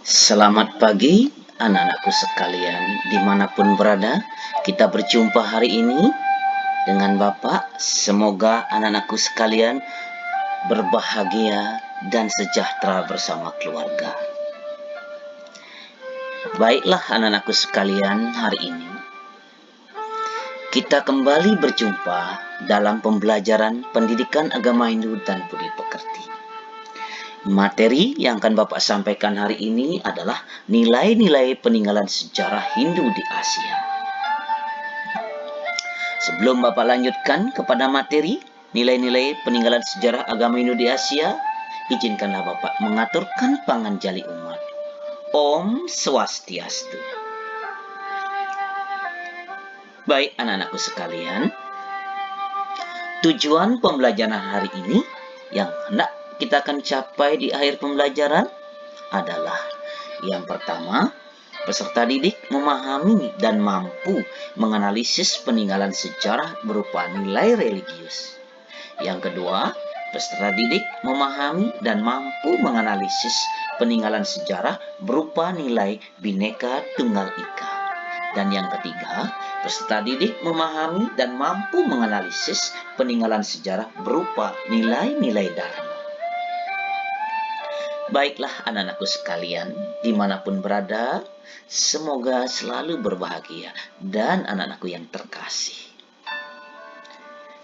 Selamat pagi anak-anakku sekalian dimanapun berada. Kita berjumpa hari ini dengan Bapak. Semoga anak-anakku sekalian berbahagia dan sejahtera bersama keluarga. Baiklah anak-anakku sekalian, hari ini kita kembali berjumpa dalam pembelajaran pendidikan agama Hindu dan budi pekerti. Materi yang akan Bapak sampaikan hari ini adalah nilai-nilai peninggalan sejarah Hindu di Asia. Sebelum Bapak lanjutkan kepada materi nilai-nilai peninggalan sejarah agama Hindu di Asia, izinkanlah Bapak mengaturkan panganjali umat. Om Swastiastu. Baik anak-anakku sekalian, tujuan pembelajaran hari ini yang hendak kita akan capai di akhir pembelajaran adalah yang pertama, peserta didik memahami dan mampu menganalisis peninggalan sejarah berupa nilai religius. Yang kedua, peserta didik memahami dan mampu menganalisis peninggalan sejarah berupa nilai Bhinneka Tunggal Ika. Dan yang ketiga, peserta didik memahami dan mampu menganalisis peninggalan sejarah berupa nilai-nilai Dharma. Baiklah anak-anakku sekalian, dimanapun berada, semoga selalu berbahagia dan anak-anakku yang terkasih.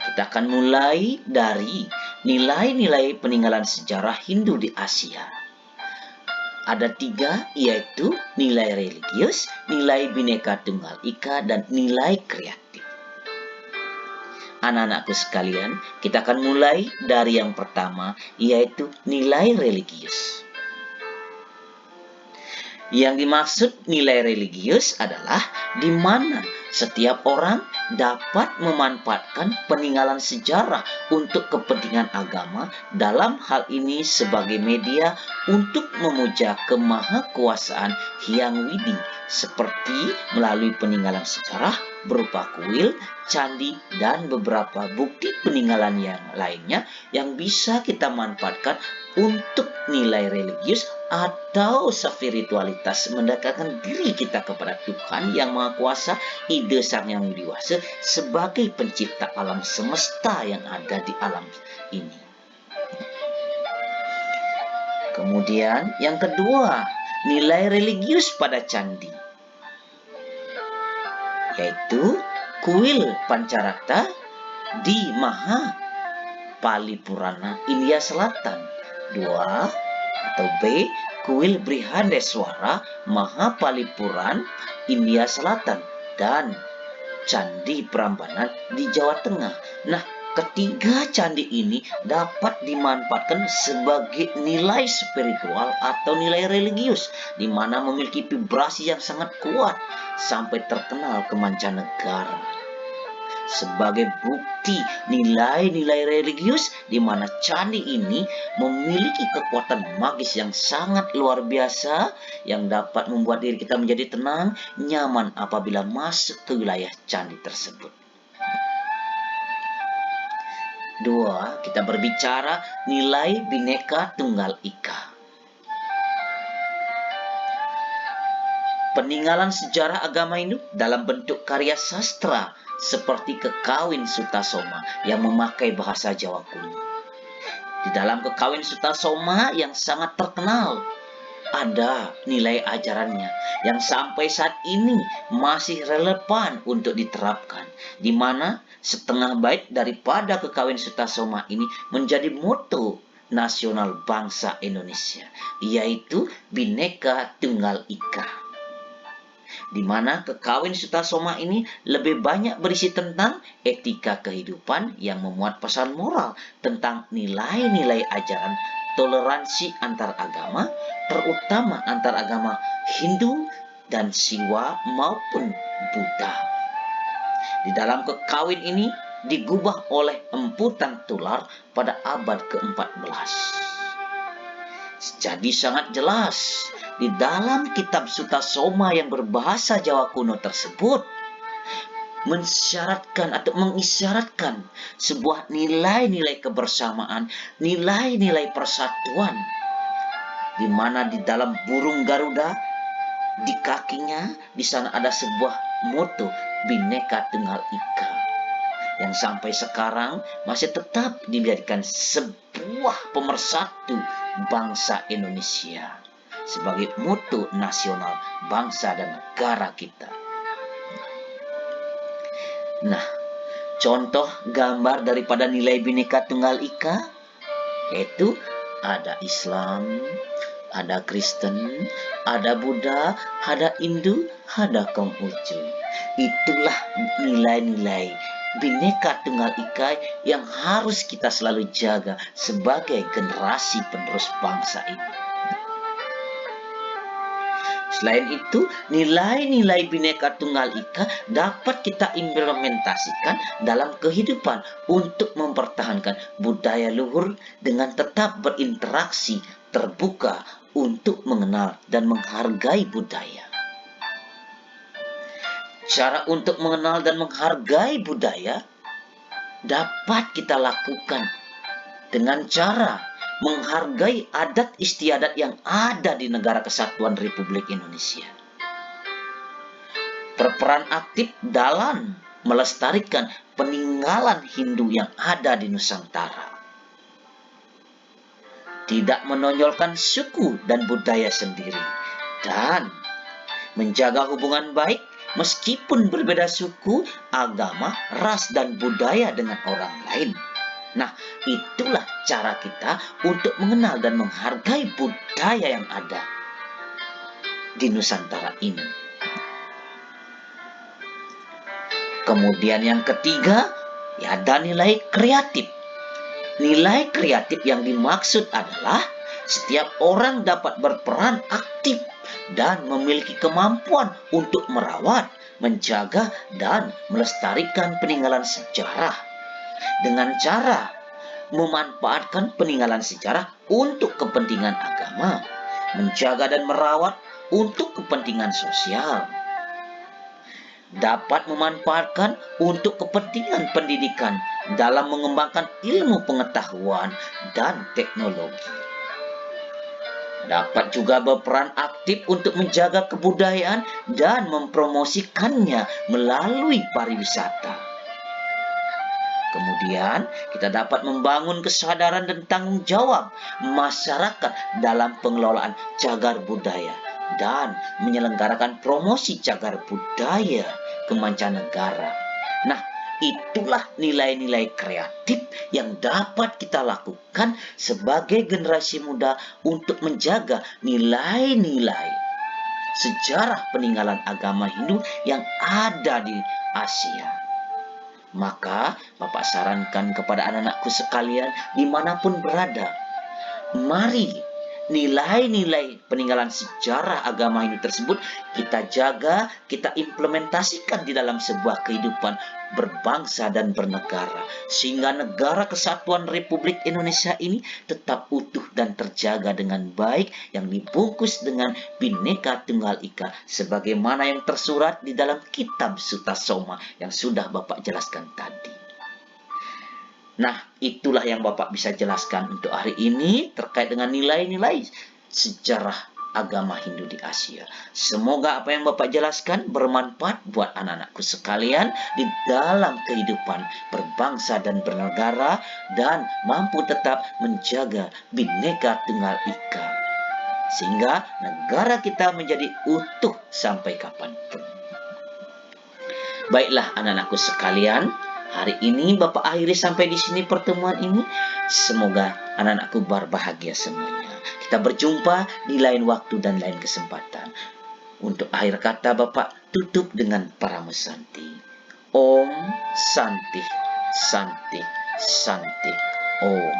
Kita akan mulai dari nilai-nilai peninggalan sejarah Hindu di Asia. Ada 3, yaitu nilai religius, nilai Bhinneka Tunggal Ika, dan nilai kreatif. Anak-anakku sekalian, kita akan mulai dari yang pertama, yaitu nilai religius. Yang dimaksud nilai religius adalah di mana setiap orang dapat memanfaatkan peninggalan sejarah untuk kepentingan agama, dalam hal ini sebagai media untuk memuja kemahakuasaan Hyang Widi, seperti melalui peninggalan sejarah berupa kuil, candi, dan beberapa bukti peninggalan yang lainnya yang bisa kita manfaatkan untuk nilai religius atau spiritualitas, mendekatkan diri kita kepada Tuhan Yang Maha Kuasa, ide Sang Yang Widi Wasa sebagai pencipta alam semesta yang ada di alam ini. Kemudian yang kedua, nilai religius pada candi, yaitu kuil Pancarakta di Maha Palipurana, India Selatan. 2 atau B, kuil Brihadeswara Maha Palipuran, India Selatan, dan Candi Prambanan di Jawa Tengah. Nah, ketiga candi ini dapat dimanfaatkan sebagai nilai spiritual atau nilai religius, di mana memiliki vibrasi yang sangat kuat sampai terkenal ke mancanegara. Sebagai bukti nilai-nilai religius, di mana candi ini memiliki kekuatan magis yang sangat luar biasa yang dapat membuat diri kita menjadi tenang, nyaman apabila masuk ke wilayah candi tersebut. 2, kita berbicara nilai Bhinneka Tunggal Ika. Peninggalan sejarah agama Hindu dalam bentuk karya sastra seperti Kekawin Sutasoma yang memakai bahasa Jawa kuno. Di dalam Kekawin Sutasoma yang sangat terkenal, ada nilai ajarannya yang sampai saat ini masih relevan untuk diterapkan, di mana setengah bait daripada Kekawin Sutasoma ini menjadi moto nasional bangsa Indonesia, yaitu Bhinneka Tunggal Ika. Di mana Kekawin Sutasoma ini lebih banyak berisi tentang etika kehidupan yang memuat pesan moral tentang nilai-nilai ajaran toleransi antar agama, terutama antar agama Hindu dan Siwa maupun Buddha. Di dalam Kekawin ini digubah oleh Empu Tan Tular pada abad ke-14. Jadi sangat jelas di dalam kitab Sutasoma yang berbahasa Jawa kuno tersebut mensyaratkan atau mengisyaratkan sebuah nilai-nilai kebersamaan, nilai-nilai persatuan di mana di dalam burung Garuda, di kakinya di sana ada sebuah moto Bhinneka Tunggal Ika yang sampai sekarang masih tetap dijadikan sebuah pemersatu bangsa Indonesia sebagai moto nasional bangsa dan negara kita. Nah, contoh gambar daripada nilai Bhinneka Tunggal Ika yaitu ada Islam, ada Kristen, ada Buddha, ada Hindu, ada Konghucu. Itulah nilai-nilai Bhinneka Tunggal Ika yang harus kita selalu jaga sebagai generasi penerus bangsa ini. Selain itu, nilai-nilai Bhinneka Tunggal Ika dapat kita implementasikan dalam kehidupan untuk mempertahankan budaya luhur dengan tetap berinteraksi terbuka untuk mengenal dan menghargai budaya. Cara untuk mengenal dan menghargai budaya dapat kita lakukan dengan cara menghargai adat istiadat yang ada di Negara Kesatuan Republik Indonesia. Berperan aktif dalam melestarikan peninggalan Hindu yang ada di Nusantara. Tidak menonjolkan suku dan budaya sendiri. Dan menjaga hubungan baik meskipun berbeda suku, agama, ras, dan budaya dengan orang lain. Nah, itulah cara kita untuk mengenal dan menghargai budaya yang ada di Nusantara ini. Kemudian yang ketiga, ada nilai kreatif. Nilai kreatif yang dimaksud adalah setiap orang dapat berperan aktif dan memiliki kemampuan untuk merawat, menjaga, dan melestarikan peninggalan sejarah dengan cara memanfaatkan peninggalan sejarah untuk kepentingan agama, menjaga dan merawat untuk kepentingan sosial, dapat memanfaatkan untuk kepentingan pendidikan dalam mengembangkan ilmu pengetahuan dan teknologi. Dapat juga berperan aktif untuk menjaga kebudayaan dan mempromosikannya melalui pariwisata. Kemudian, kita dapat membangun kesadaran dan tanggung jawab masyarakat dalam pengelolaan cagar budaya dan menyelenggarakan promosi cagar budaya ke mancanegara. Nah, itulah nilai-nilai kreatif yang dapat kita lakukan sebagai generasi muda untuk menjaga nilai-nilai sejarah peninggalan agama Hindu yang ada di Asia. Maka Bapak sarankan kepada anak-anakku sekalian dimanapun berada, mari nilai-nilai peninggalan sejarah agama Hindu tersebut kita jaga, kita implementasikan di dalam sebuah kehidupan berbangsa dan bernegara, sehingga Negara Kesatuan Republik Indonesia ini tetap utuh dan terjaga dengan baik, yang dibungkus dengan Bhinneka Tunggal Ika sebagaimana yang tersurat di dalam kitab Sutasoma yang sudah Bapak jelaskan tadi. Nah, itulah yang Bapak bisa jelaskan untuk hari ini terkait dengan nilai-nilai sejarah agama Hindu di Asia. Semoga apa yang Bapak jelaskan bermanfaat buat anak-anakku sekalian di dalam kehidupan berbangsa dan bernegara, dan mampu tetap menjaga Bhinneka Tunggal Ika sehingga negara kita menjadi utuh sampai kapanpun. Baiklah anak-anakku sekalian, hari ini Bapak akhiri sampai di sini pertemuan ini. Semoga anak-anakku berbahagia semuanya. Kita berjumpa di lain waktu dan lain kesempatan. Untuk akhir kata Bapak tutup dengan Parama Santi. Om Santi, Santi, Santi, Om.